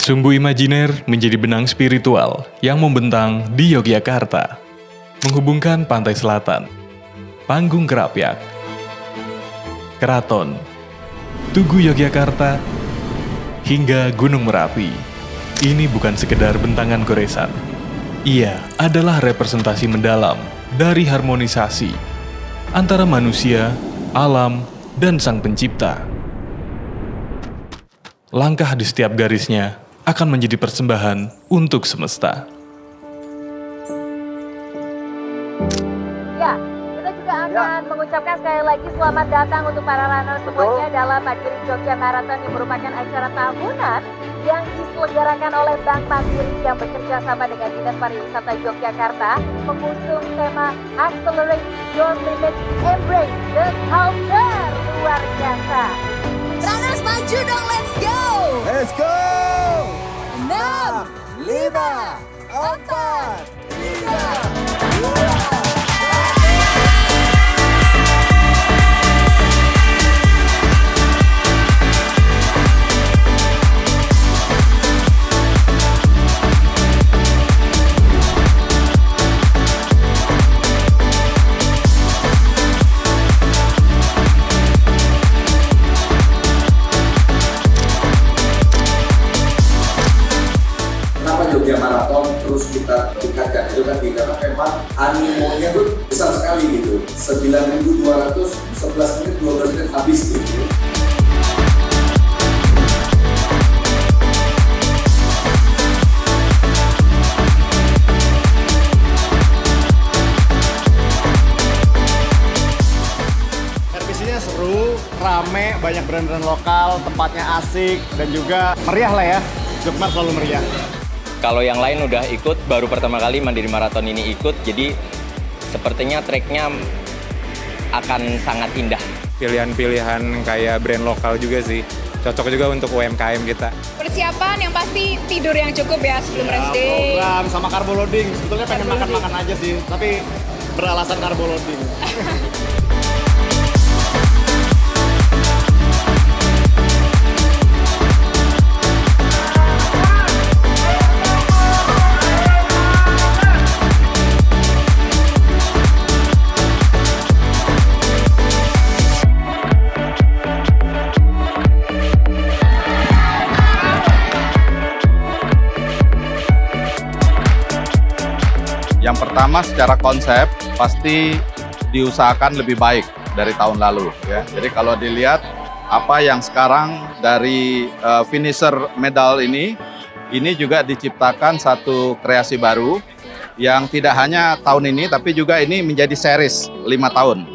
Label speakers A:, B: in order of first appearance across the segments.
A: Sumbu Imajiner menjadi benang spiritual yang membentang di Yogyakarta, menghubungkan pantai selatan, panggung Krapyak, Keraton, Tugu Yogyakarta, hingga Gunung Merapi. Ini bukan sekedar bentangan goresan. Ia adalah representasi mendalam dari harmonisasi antara manusia, alam, dan Sang Pencipta. Langkah di setiap garisnya akan menjadi persembahan untuk semesta.
B: Ya, kita juga akan mengucapkan sekali lagi selamat datang untuk para runner semuanya dalam Mandiri Jogja Marathon yang merupakan acara tahunan yang diselenggarakan oleh Bank Mandiri yang bekerja sama dengan Dinas Pariwisata Yogyakarta mengusung tema Accelerate Your Limit, Embrace the Culture. Luar biasa.
C: Runners maju dong, let's go!
D: Let's go!
C: 6, 5, 4, 3, 2.
E: Jogja Marathon terus kita tingkatkan itu tadi karena memang animonya tuh besar sekali gitu. 9.200 11 menit 12 menit habis gitu.
D: RPC-nya seru, rame, banyak brand-brand lokal, tempatnya asik dan juga meriah lah ya. Jogmar selalu meriah.
F: Kalau yang lain udah ikut, baru pertama kali Mandiri Marathon ini ikut, jadi sepertinya treknya akan sangat indah.
G: Pilihan-pilihan kayak brand lokal juga sih, cocok juga untuk UMKM kita.
C: Persiapan yang pasti tidur yang cukup ya sebelum race day.
D: Program sama carbo loading, sebetulnya pengen makan-makan aja sih, tapi beralasan carbo loading.
H: Yang pertama secara konsep pasti diusahakan lebih baik dari tahun lalu ya. Jadi kalau dilihat apa yang sekarang dari finisher medal ini juga diciptakan satu kreasi baru yang tidak hanya tahun ini tapi juga ini menjadi series 5 tahun.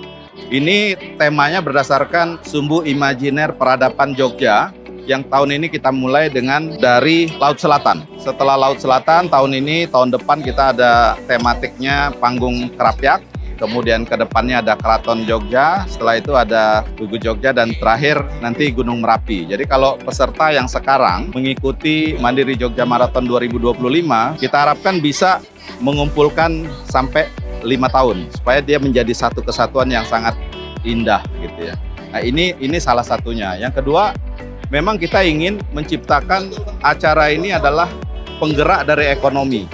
H: Ini temanya berdasarkan Sumbu Imajiner Peradaban Jogja yang tahun ini kita mulai dengan dari Laut Selatan. Setelah Laut Selatan, tahun depan kita ada tematiknya panggung Krapyak, kemudian ke depannya ada Keraton Jogja, setelah itu ada Tugu Jogja, dan terakhir nanti Gunung Merapi. Jadi kalau peserta yang sekarang mengikuti Mandiri Jogja Marathon 2025, kita harapkan bisa mengumpulkan sampai 5 tahun, supaya dia menjadi satu kesatuan yang sangat indah gitu ya. Nah ini salah satunya. Yang kedua, memang kita ingin menciptakan acara ini adalah penggerak dari ekonomi.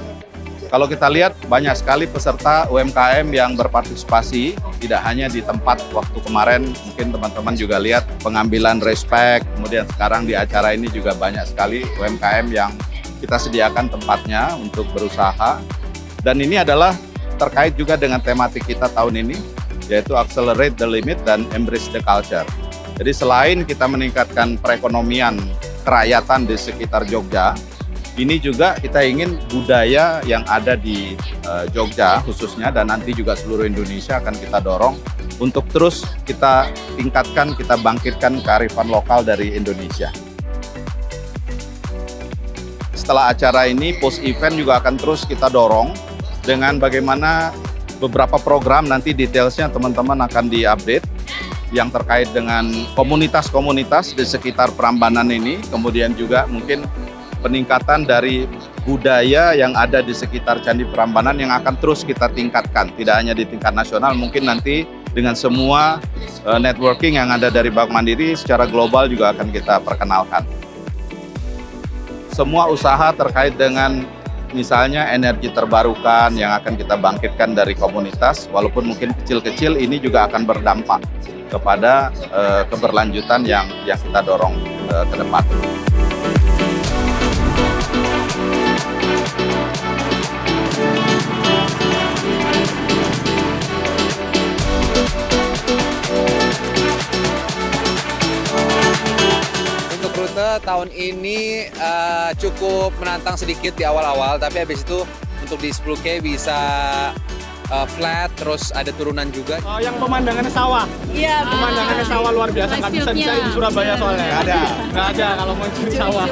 H: Kalau kita lihat banyak sekali peserta UMKM yang berpartisipasi, tidak hanya di tempat waktu kemarin, mungkin teman-teman juga lihat pengambilan respect, kemudian sekarang di acara ini juga banyak sekali UMKM yang kita sediakan tempatnya untuk berusaha. Dan ini adalah terkait juga dengan tematik kita tahun ini, yaitu Accelerate the Limit dan Embrace the Culture. Jadi selain kita meningkatkan perekonomian kerakyatan di sekitar Jogja, ini juga kita ingin budaya yang ada di Jogja khususnya dan nanti juga seluruh Indonesia akan kita dorong untuk terus kita tingkatkan, kita bangkitkan kearifan lokal dari Indonesia. Setelah acara ini, post event juga akan terus kita dorong dengan bagaimana beberapa program, nanti detailsnya teman-teman akan diupdate, yang terkait dengan komunitas-komunitas di sekitar Prambanan ini, kemudian juga mungkin peningkatan dari budaya yang ada di sekitar Candi Prambanan yang akan terus kita tingkatkan, tidak hanya di tingkat nasional, mungkin nanti dengan semua networking yang ada dari Bank Mandiri secara global juga akan kita perkenalkan. semua usaha terkait dengan misalnya energi terbarukan yang akan kita bangkitkan dari komunitas, walaupun mungkin kecil-kecil, ini juga akan berdampak kepada keberlanjutan yang kita dorong ke depan.
I: Untuk rute tahun ini cukup menantang sedikit di awal-awal, tapi habis itu untuk di 10K bisa flat, terus ada turunan juga.
D: Oh, yang pemandangannya sawah.
C: Iya,
D: Pemandangannya sawah luar biasa, nggak bisa dicari di Surabaya soalnya. Nggak ada kalau mau cari sawah.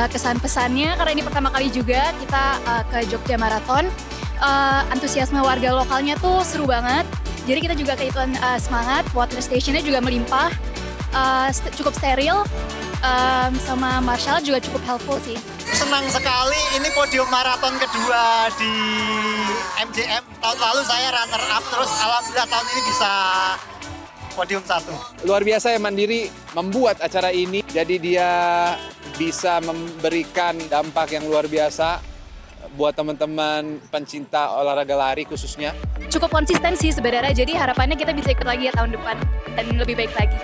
C: Kesan pesannya karena ini pertama kali juga kita ke Jogja Marathon. Antusiasme warga lokalnya tuh seru banget. Jadi kita juga kehidupan semangat. Water stationnya juga melimpah, cukup steril. Sama Marshall juga cukup helpful sih.
J: Senang sekali, ini podium maraton kedua di MJM. Tahun lalu saya runner up, terus alhamdulillah tahun ini bisa podium 1.
I: Luar biasa ya Mandiri membuat acara ini, jadi dia bisa memberikan dampak yang luar biasa buat teman-teman pencinta olahraga lari khususnya.
C: Cukup konsisten sih sebenarnya, jadi harapannya kita bisa ikut lagi ya tahun depan dan lebih baik lagi.